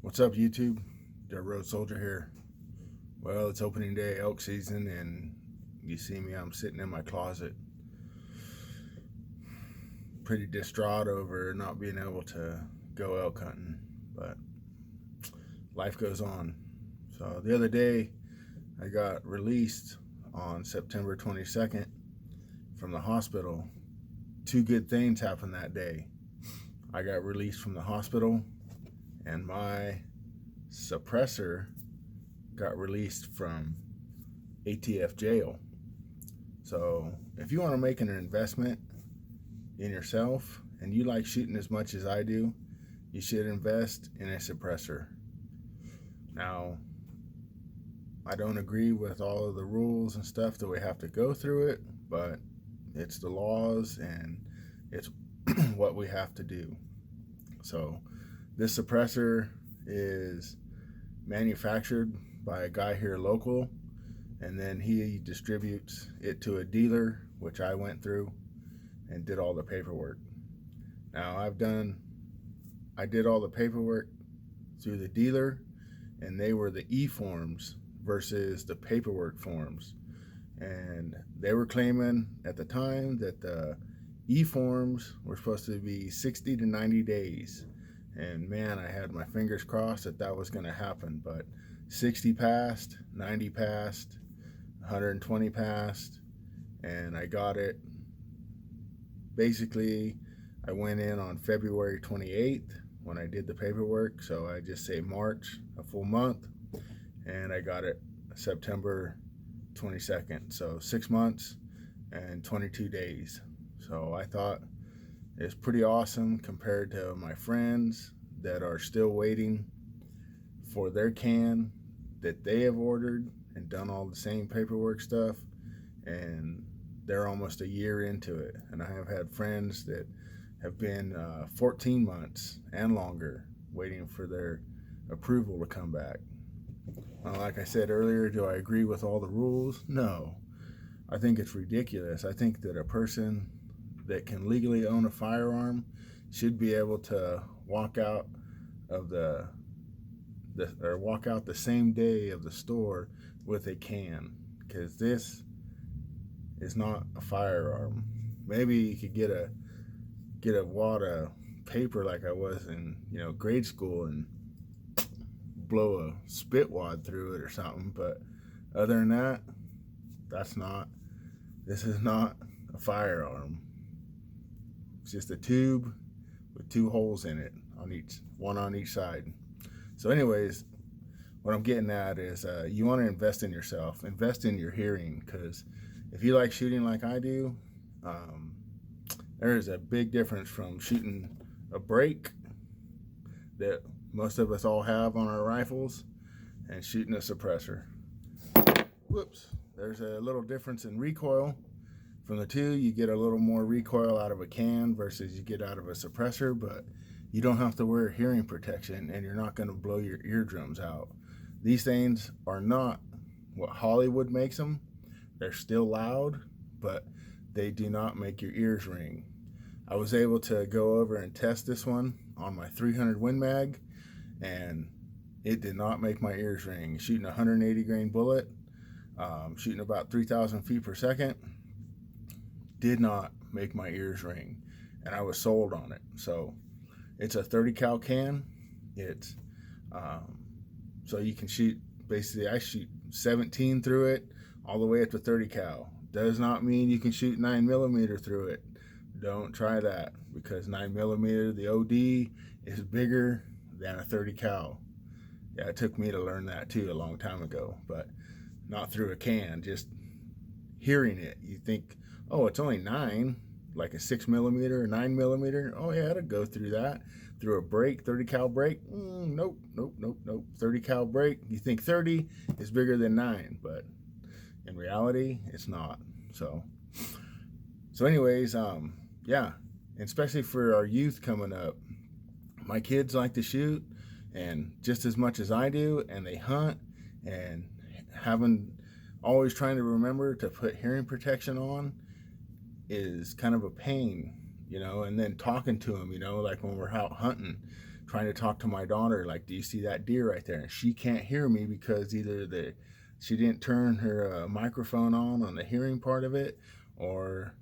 What's up, YouTube? Dirt Road Soldier here. Well, it's opening day elk season, and you see me, I'm sitting in my closet. Pretty distraught over not being able to go elk hunting, but life goes on. So the other day, I got released on September 22nd from the hospital. Two good things happened that day. I got released from the hospital, and my suppressor got released from ATF jail. So if you want to make an investment in yourself and you like shooting as much as I do, you should invest in a suppressor. Now, I don't agree with all of the rules and stuff that we have to go through it, but it's the laws and it's what we have to do. So this suppressor is manufactured by a guy here local, and then he distributes it to a dealer, which I went through and did all the paperwork. Now I did all the paperwork through the dealer, and they were the e-forms versus the paperwork forms. And they were claiming at the time that the e-forms were supposed to be 60 to 90 days. And man, I had my fingers crossed that was going to happen. But 60 passed, 90 passed, 120 passed, and I got it. Basically, I went in on February 28th when I did the paperwork. So I just say March, a full month, and I got it September 22nd. So 6 months and 22 days. So I thought it's pretty awesome compared to my friends that are still waiting for their can that they have ordered and done all the same paperwork stuff, and they're almost a year into it. And I have had friends that have been 14 months and longer waiting for their approval to come back. Like I said earlier, do I agree with all the rules? No. I think it's ridiculous. I think that a person that can legally own a firearm should be able to walk out of walk out the same day of the store with a can, because this is not a firearm. Maybe you could get a wad of paper like I was in grade school and blow a spit wad through it or something, but other than that, this is not a firearm. It's just a tube with two holes in it, one on each side. So anyways, what I'm getting at is you want to invest in yourself, invest in your hearing, because if you like shooting like I do, there is a big difference from shooting a break that most of us all have on our rifles and shooting a suppressor. Whoops. There's a little difference in recoil. From the two, you get a little more recoil out of a can versus you get out of a suppressor, but you don't have to wear hearing protection and you're not going to blow your eardrums out. These things are not what Hollywood makes them. They're still loud, but they do not make your ears ring. I was able to go over and test this one on my 300 Win Mag, and it did not make my ears ring. Shooting a 180 grain bullet, shooting about 3,000 feet per second, did not make my ears ring, and I was sold on it. So it's a 30 cal can. It's so you can shoot, basically I shoot 17 through it all the way up to 30 cal. Does not mean you can shoot 9mm through it. Don't try that, because 9mm, the OD, is bigger than a 30 cal. Yeah, it took me to learn that too a long time ago, but not through a can. Just hearing it, you think, oh, it's only 9, like a 6mm or 9mm. Oh yeah, it'll go through that. Through a break, 30 cal break, nope. 30 cal break, you think 30 is bigger than 9, but in reality, it's not. So anyways, yeah, and especially for our youth coming up, my kids like to shoot, and just as much as I do, and they hunt, and always trying to remember to put hearing protection on is kind of a pain, and then talking to them, like when we're out hunting, trying to talk to my daughter, like, do you see that deer right there? And she can't hear me because either she didn't turn her microphone on the hearing part of it, or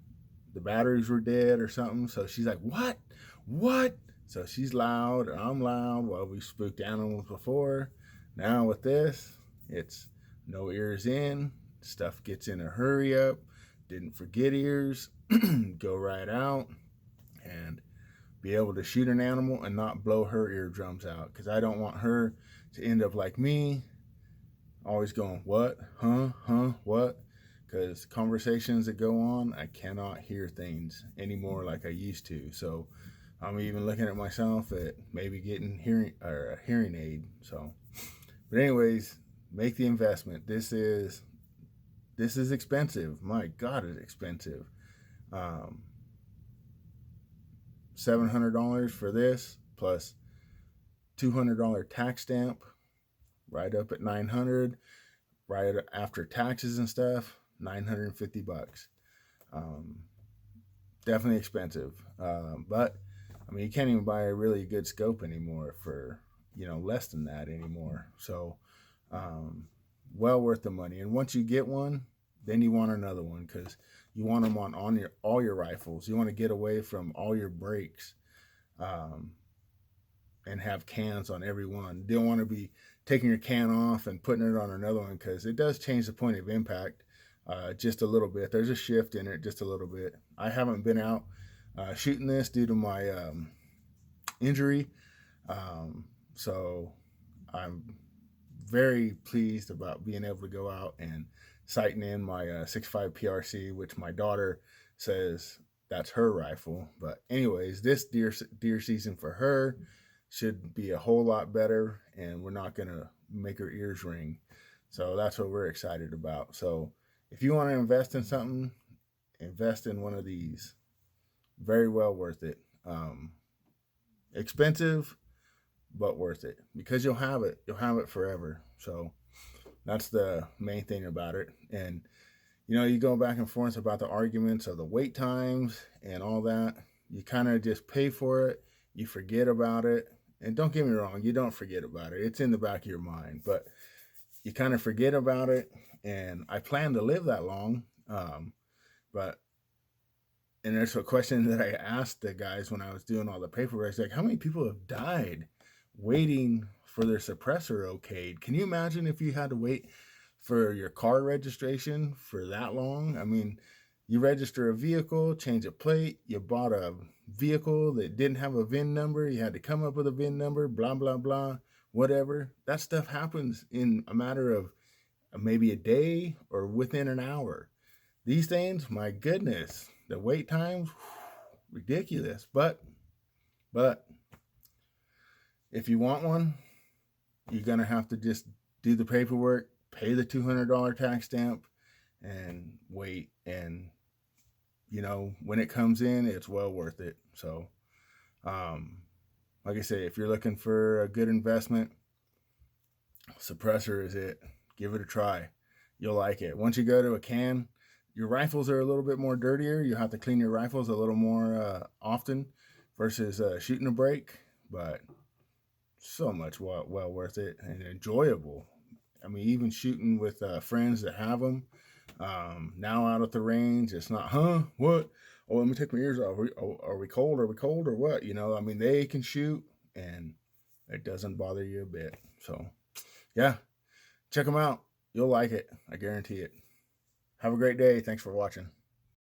the batteries were dead or something. So she's like, what? So she's loud, I'm loud. Well, we spooked animals before. Now with this, it's no ears in. Stuff gets in a hurry up. Didn't forget ears. Go right out and be able to shoot an animal and not blow her eardrums out, because I don't want her to end up like me, always going, what, what? Because conversations that go on, I cannot hear things anymore like I used to. So I'm even looking at myself at maybe getting a hearing aid. So, but anyways, make the investment. This is expensive. My God, it's expensive. $700 for this plus $200 tax stamp, right up at $900, right after taxes and stuff, $950. Definitely expensive, but I mean, you can't even buy a really good scope anymore for, less than that anymore. So well worth the money. And once you get one, then you want another one, because you want them on all your rifles. You want to get away from all your brakes, and have cans on every one. You don't want to be taking your can off and putting it on another one, because it does change the point of impact just a little bit. There's a shift in it just a little bit. I haven't been out shooting this due to my injury, so I'm very pleased about being able to go out and sighting in my 6.5 PRC, which my daughter says that's her rifle. But anyways, this deer season for her should be a whole lot better, and we're not going to make her ears ring. So that's what we're excited about. So if you want to invest in something, invest in one of these. Very well worth it. Expensive, but worth it, because you'll have it forever. So that's the main thing about it. And you go back and forth about the arguments of the wait times and all that. You kind of just pay for it, you forget about it. And don't get me wrong, you don't forget about it, it's in the back of your mind, but you kind of forget about it. And I plan to live that long, and there's a question that I asked the guys when I was doing all the paperwork. It's like, how many people have died waiting for their suppressor okayed? Can you imagine if you had to wait for your car registration for that long? I mean, you register a vehicle, change a plate, you bought a vehicle that didn't have a VIN number, you had to come up with a VIN number, blah, blah, blah, whatever. That stuff happens in a matter of maybe a day or within an hour. These things, my goodness, the wait times, ridiculous. But if you want one, you're going to have to just do the paperwork, pay the $200 tax stamp, and wait. And, when it comes in, it's well worth it. So, like I say, if you're looking for a good investment, suppressor is it. Give it a try. You'll like it. Once you go to a can, your rifles are a little bit more dirtier. You have to clean your rifles a little more often versus shooting a break, but so much well worth it and enjoyable. I mean, even shooting with friends that have them, now out at the range, it's not, what? Oh, let me take my ears off. Are we cold? Are we cold or what? I mean, they can shoot and it doesn't bother you a bit. So, yeah, check them out. You'll like it. I guarantee it. Have a great day. Thanks for watching.